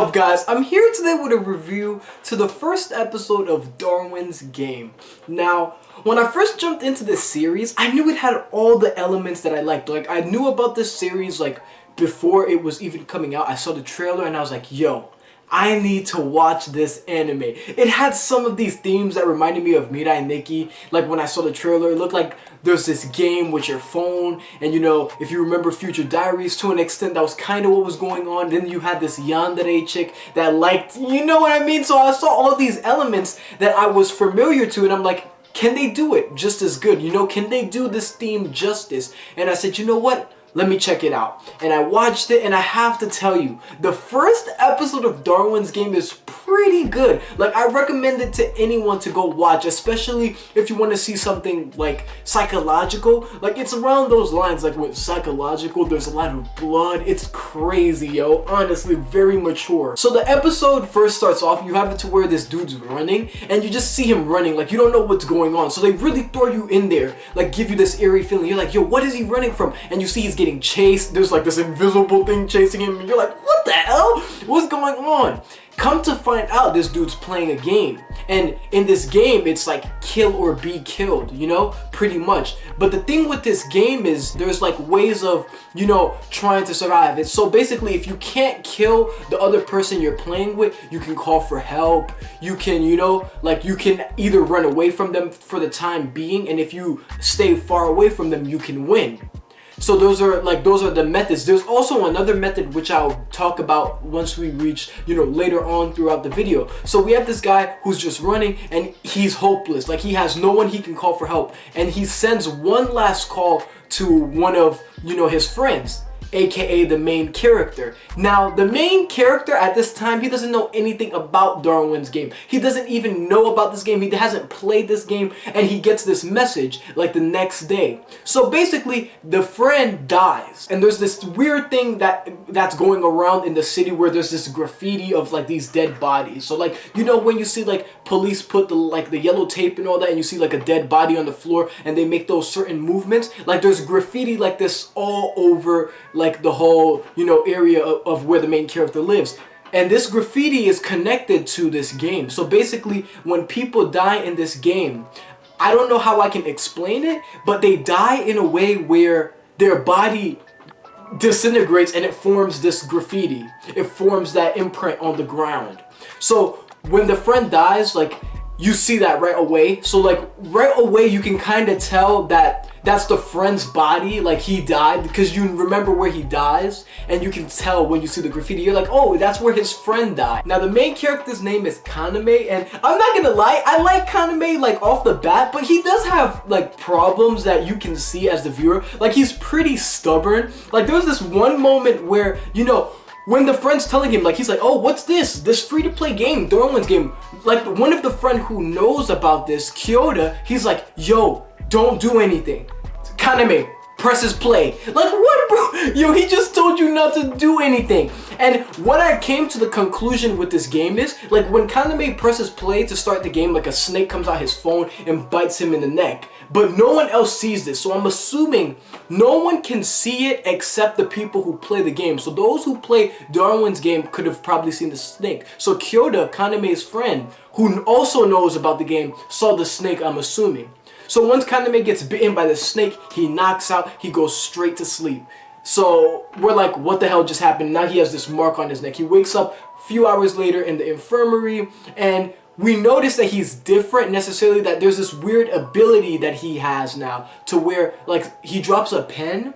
up, guys? I'm here today with a review to the first episode of Darwin's Game. Now, when I first jumped into this series, I knew it had all the elements that I liked. Like, I knew about this series, like, before it was even coming out. I saw the trailer and I was like, yo, I need to watch this anime. It had some of these themes that reminded me of Mirai Nikki. Like when I saw the trailer, it looked like there's this game with your phone. And you know, if you remember Future Diaries to an extent, that was kind of what was going on. Then you had this yandere chick that liked, you know what I mean? So I saw all of these elements that I was familiar to and I'm like, can they do it just as good? You know, can they do this theme justice? And I said, you know what? Let me check it out. And I watched it and I have to tell you, the first episode of Darwin's Game is pretty good. Like, I recommend it to anyone to go watch, especially if you want to see something like psychological. Like, it's around those lines. Like with psychological, there's a lot of blood. It's crazy, yo. Honestly, very mature. So the episode first starts off, you have it to where this dude's running and you just see him running. Like, you don't know what's going on. So they really throw you in there, like give you this eerie feeling. You're like, yo, what is he running from? And you see he's getting chased. There's like this invisible thing chasing him and you're like, what the hell? What's going on? Come to find out, this dude's playing a game, and in this game it's like kill or be killed, you know, pretty much. But the thing with this game is there's like ways of, you know, trying to survive it. So basically, if you can't kill the other person you're playing with, you can call for help. You can, you know, like you can either run away from them for the time being, and if you stay far away from them, you can win. So those are the methods. There's also another method which I'll talk about once we reach, you know, later on throughout the video. So we have this guy who's just running and he's hopeless. Like, he has no one he can call for help. And he sends one last call to one of, you know, his friends, aka the main character. Now, the main character at this time, he doesn't know anything about Darwin's Game. He doesn't even know about this game. He hasn't played this game, and he gets this message like the next day. So basically, the friend dies, and there's this weird thing that's going around in the city where there's this graffiti of like these dead bodies. So like, you know, when you see like police put the yellow tape and all that, and you see like a dead body on the floor and they make those certain movements, like there's graffiti like this all over like the whole, you know, area of where the main character lives. And this graffiti is connected to this game. So basically, when people die in this game, I don't know how I can explain it, but they die in a way where their body disintegrates and it forms this graffiti. It forms that imprint on the ground. So when the friend dies, like, you see that right away. So like right away you can kind of tell that that's the friend's body, like he died, because you remember where he dies and you can tell when you see the graffiti. You're like, oh, that's where his friend died. Now the main character's name is Kaname, and I'm not gonna lie, I like Kaname like off the bat, but he does have like problems that you can see as the viewer. Like, he's pretty stubborn. Like, there was this one moment where, you know, when the friend's telling him, like, he's like, oh, what's this? This free-to-play game, Darwin's Game. Like, one of the friend who knows about this, Kyoto, he's like, yo, don't do anything. Kaname, presses play. Like, what, bro? Yo, he just told you not to do anything. And what I came to the conclusion with this game is, like, when Kaname presses play to start the game, like a snake comes out his phone and bites him in the neck. But no one else sees this, so I'm assuming no one can see it except the people who play the game. So those who play Darwin's Game could have probably seen the snake. So Kyoto, Kaname's friend, who also knows about the game, saw the snake, I'm assuming. So once Kaname gets bitten by the snake, he knocks out, he goes straight to sleep. So we're like, what the hell just happened? Now he has this mark on his neck. He wakes up a few hours later in the infirmary, and we notice that he's different necessarily, that there's this weird ability that he has now to where, like, he drops a pen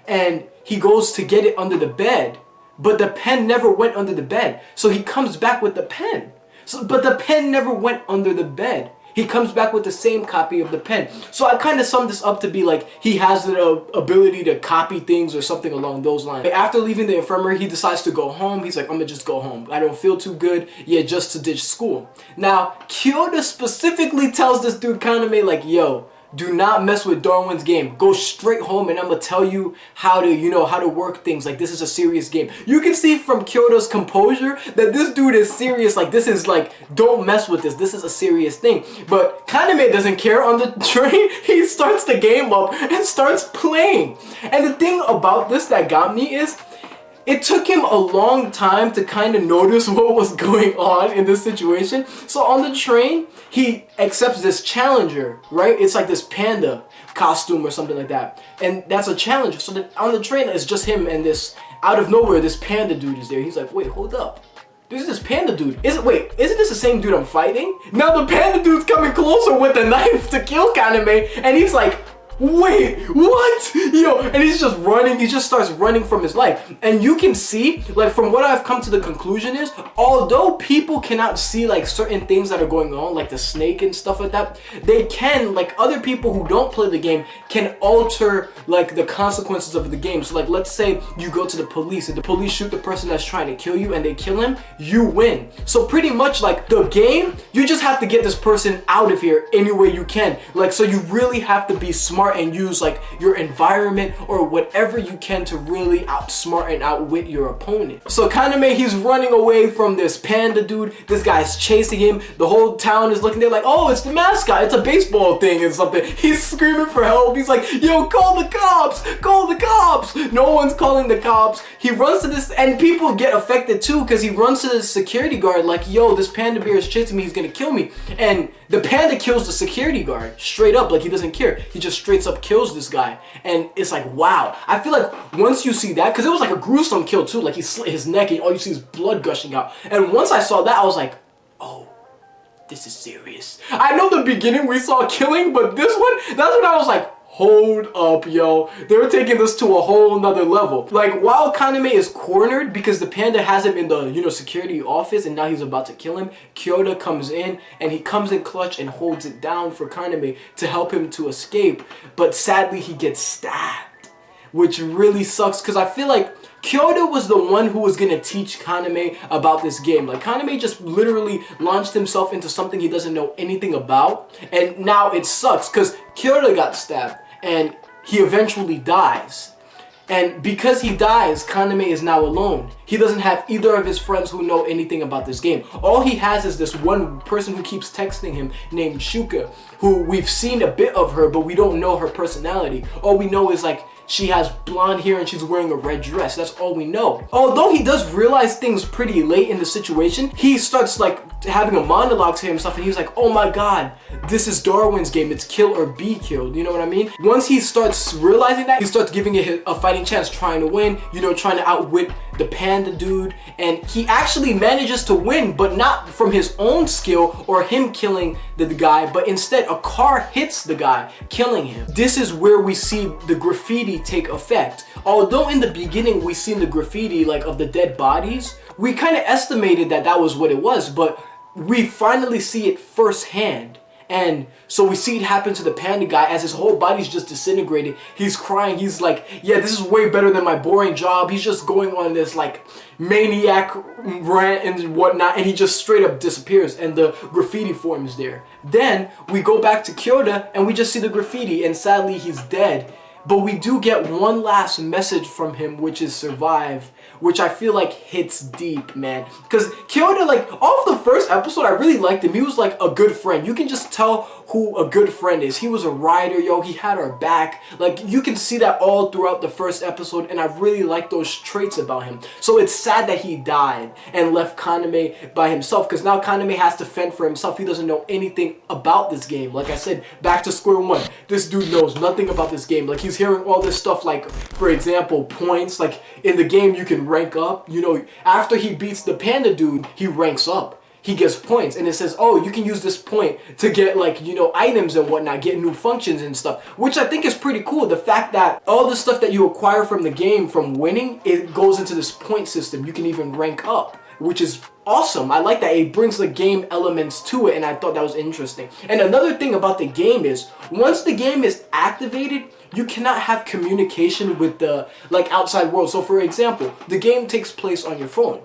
and he goes to get it under the bed, but the pen never went under the bed. So he comes back with the pen. But the pen never went under the bed. He comes back with the same copy of the pen. So I kind of summed this up to be like, he has the ability to copy things or something along those lines. After leaving the infirmary, he decides to go home. He's like, I'm gonna just go home. I don't feel too good. Yeah, just to ditch school. Now, Kyoto specifically tells this dude Kaname, like, yo, do not mess with Darwin's Game. Go straight home and I'm gonna tell you how to, you know, how to work things. Like, this is a serious game. You can see from Kyoto's composure that this dude is serious. Like, this is like, don't mess with this. This is a serious thing. But Kaname doesn't care. On the train, he starts the game up and starts playing. And the thing about this that got me is, it took him a long time to kind of notice what was going on in this situation. So on the train, he accepts this challenger, right? It's like this panda costume or something like that. And that's a challenger. So then on the train, it's just him and this, out of nowhere, this panda dude is there. He's like, wait, hold up. This is this panda dude. Isn't this the same dude I'm fighting? Now the panda dude's coming closer with a knife to kill Kaname, and he's like, wait, what? Yo, and he's just running, he just starts running from his life. And you can see, like, from what I've come to the conclusion is, although people cannot see, like, certain things that are going on, like the snake and stuff like that, they can, like, other people who don't play the game can alter, like, the consequences of the game. So, like, let's say you go to the police and the police shoot the person that's trying to kill you and they kill him, you win. So pretty much, like, the game, you just have to get this person out of here any way you can. Like, so you really have to be smart and use like your environment or whatever you can to really outsmart and outwit your opponent. So Kaname, he's running away from this panda dude. This guy's chasing him. The whole town is looking there like, oh, it's the mascot. It's a baseball thing and something. He's screaming for help. He's like, yo, call the cops. Call the cops. No one's calling the cops. He runs to this, and people get affected too because he runs to the security guard like, yo, this panda bear is chasing me. He's gonna kill me. And the panda kills the security guard straight up, like he doesn't care. He just straight up kills this guy. And it's like, wow. I feel like once you see that, because it was like a gruesome kill too, like he slit his neck and all you see is blood gushing out. And once I saw that, I was like, oh, this is serious. I know the beginning we saw killing, but this one, that's when I was like, hold up, yo. They're taking this to a whole nother level. Like, while Kaname is cornered because the panda has him in the, you know, security office and now he's about to kill him, Kyoto comes in and he comes in clutch and holds it down for Kaname to help him to escape. But sadly, he gets stabbed, which really sucks because I feel like Kyoto was the one who was gonna teach Kaname about this game. Like, Kaname just literally launched himself into something he doesn't know anything about, and now it sucks because Kyoto got stabbed and he eventually dies. And because he dies, Kaname is now alone. He doesn't have either of his friends who know anything about this game. All he has is this one person who keeps texting him named Shuka, who we've seen a bit of her, but we don't know her personality. All we know is like, she has blonde hair and she's wearing a red dress. That's all we know. Although he does realize things pretty late in the situation, he starts like having a monologue to himself and he's like, oh my god, this is Darwin's game. It's kill or be killed. You know what I mean? Once he starts realizing that, he starts giving it a fighting chance, trying to win, you know, trying to outwit the panda dude. And he actually manages to win, but not from his own skill or him killing the guy, but instead a car hits the guy, killing him. This is where we see the graffiti take effect. Although in the beginning we seen the graffiti like of the dead bodies, we kind of estimated that that was what it was, but we finally see it firsthand. And so we see it happen to the panda guy as his whole body's just disintegrated. He's crying. He's like, yeah, this is way better than my boring job. He's just going on this like maniac rant and whatnot, and he just straight up disappears and the graffiti forms there. Then we go back to Kyoto and we just see the graffiti, and sadly he's dead. But we do get one last message from him, which is survive, which I feel like hits deep, man. Because Kyoto, like, off the first episode, I really liked him. He was like a good friend. You can just tell who a good friend is. He was a rider, yo. He had our back. Like, you can see that all throughout the first episode, and I really like those traits about him. So it's sad that he died and left Kaname by himself, because now Kaname has to fend for himself. He doesn't know anything about this game. Like I said, back to square one. This dude knows nothing about this game. Like, he's hearing all this stuff, like, for example, points. Like, in the game, you can rank up. You know, after he beats the panda dude, he ranks up. He gets points, and it says, oh, you can use this point to get, like, you know, items and whatnot, get new functions and stuff, which I think is pretty cool. The fact that all the stuff that you acquire from the game from winning, it goes into this point system. You can even rank up, which is awesome. I like that. It brings the game elements to it, and I thought that was interesting. And another thing about the game is, once the game is activated, you cannot have communication with the, like, outside world. So, for example, the game takes place on your phone.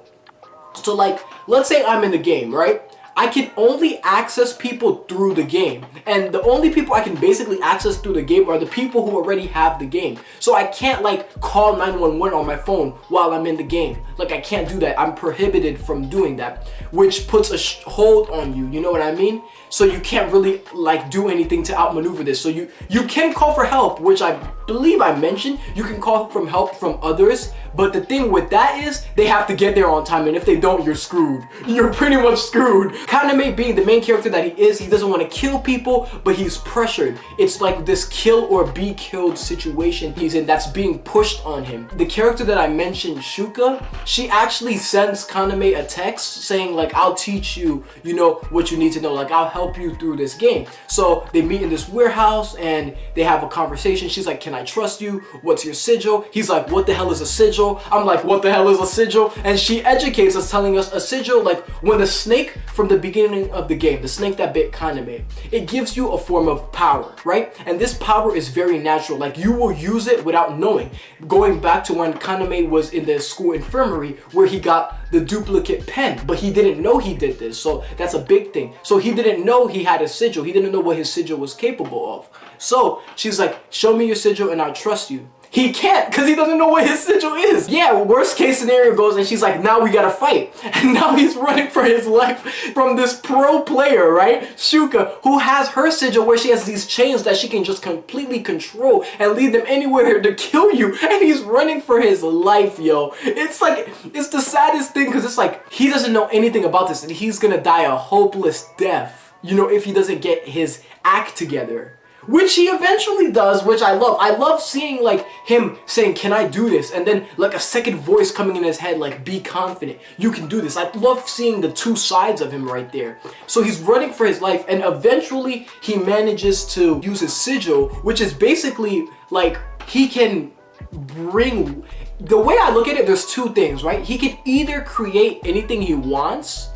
So, like, let's say I'm in the game, right? I can only access people through the game. And the only people I can basically access through the game are the people who already have the game. So I can't like call 911 on my phone while I'm in the game. Like I can't do that. I'm prohibited from doing that, which puts a hold on you. You know what I mean? So you can't really like do anything to outmaneuver this. So you can call for help, which I believe I mentioned. You can call for help from others, but the thing with that is they have to get there on time, and if they don't, you're screwed. You're pretty much screwed. Kaname, being the main character that he is, he doesn't want to kill people, but he's pressured. It's like this kill or be killed situation he's in that's being pushed on him. The character that I mentioned, Shuka, she actually sends Kaname a text saying like, I'll teach you, you know, what you need to know. Like, I'll help you through this game. So they meet in this warehouse and they have a conversation. She's like, can I trust you? What's your sigil? He's like, what the hell is a sigil? I'm like, what the hell is a sigil? And she educates us, telling us a sigil, like when the snake from the beginning of the game, the snake that bit Kaname, it gives you a form of power, right? And this power is very natural. Like you will use it without knowing. Going back to when Kaname was in the school infirmary where he got the duplicate pen, but he didn't know he did this. So that's a big thing. So he didn't know he had a sigil. He didn't know what his sigil was capable of. So she's like, show me your sigil and I'll trust you. He can't because he doesn't know what his sigil is. Yeah, worst case scenario goes and she's like, now we gotta fight. And now he's running for his life from this pro player, right? Shuka, who has her sigil where she has these chains that she can just completely control and lead them anywhere to kill you. And he's running for his life, yo. It's like, it's the saddest thing because it's like, he doesn't know anything about this and he's gonna die a hopeless death, you know, if he doesn't get his act together. Which he eventually does, which I love. I love seeing like him saying, can I do this? And then like a second voice coming in his head like, be confident, you can do this. I love seeing the two sides of him right there. So he's running for his life and eventually he manages to use his sigil, which is basically like he can bring, the way I look at it, there's two things, right? He can either create anything he wants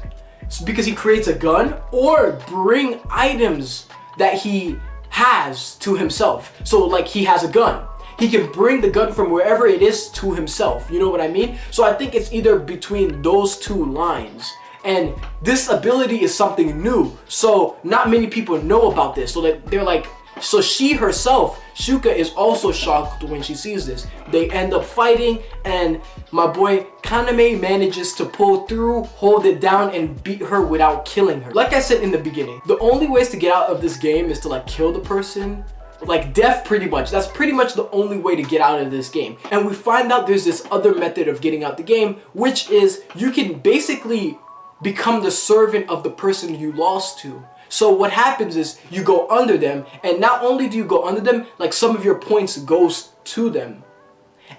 because he creates a gun, or bring items that he has to himself. So like he has a gun, he can bring the gun from wherever it is to himself, you know what I mean? So I think it's either between those two lines, and this ability is something new, so not many people know about this. So that they're like, so she herself, Shuka, is also shocked when she sees this. They end up fighting and my boy Kaname manages to pull through, hold it down, and beat her without killing her. Like I said in the beginning, the only ways to get out of this game is to like kill the person, like death pretty much. That's pretty much the only way to get out of this game. And we find out there's this other method of getting out the game, which is you can basically become the servant of the person you lost to. So what happens is you go under them, and not only do you go under them, like some of your points goes to them.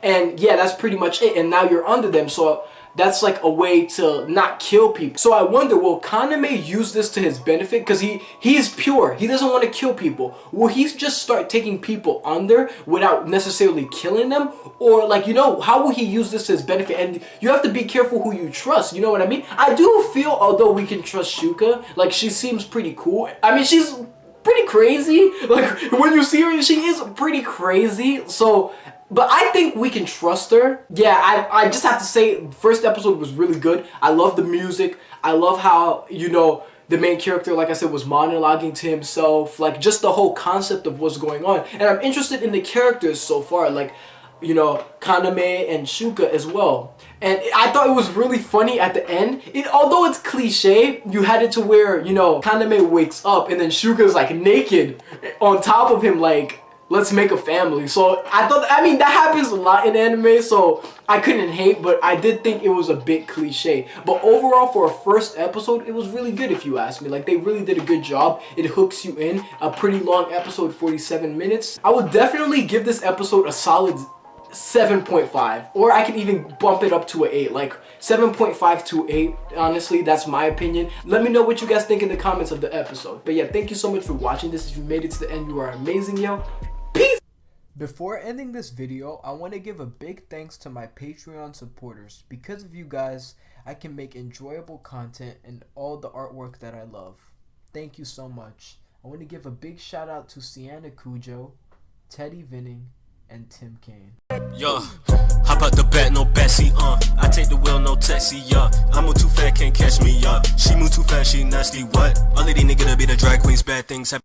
And yeah, that's pretty much it. And now you're under them, so that's like a way to not kill people. So I wonder, will Kaname use this to his benefit? Because he's pure. He doesn't want to kill people. Will he just start taking people under without necessarily killing them? Or like, you know, how will he use this to his benefit? And you have to be careful who you trust. You know what I mean? I do feel, although we can trust Shuka, like she seems pretty cool. I mean, she's pretty crazy. Like when you see her, she is pretty crazy. So, but I think we can trust her. Yeah, I just have to say, first episode was really good. I love the music. I love how, you know, the main character, like I said, was monologuing to himself. Like, just the whole concept of what's going on. And I'm interested in the characters so far. Like, you know, Kaname and Shuka as well. And I thought it was really funny at the end. Although it's cliche, you had it to where, you know, Kaname wakes up and then Shuka's like naked on top of him, like, let's make a family. So I thought, I mean, that happens a lot in anime, so I couldn't hate, but I did think it was a bit cliche. But overall, for a first episode, it was really good if you ask me. Like, they really did a good job. It hooks you in. A pretty long episode, 47 minutes. I would definitely give this episode a solid 7.5, or I can even bump it up to an 8, like 7.5 to 8. Honestly, that's my opinion. Let me know what you guys think in the comments of the episode. But yeah, thank you so much for watching this. If you made it to the end, you are amazing, yo. Peace. Before ending this video, I want to give a big thanks to my Patreon supporters. Because of you guys, I can make enjoyable content and all the artwork that I love. Thank you so much. I want to give a big shout out to Sienna Cujo, Teddy Vinning, and Tim Kaine. Yo, hop out the back, no backseat, I take the wheel, no taxi, I move too fast, can't catch me, she move too fast, she nasty, what? All of these niggas to be the drag queens, bad things happen.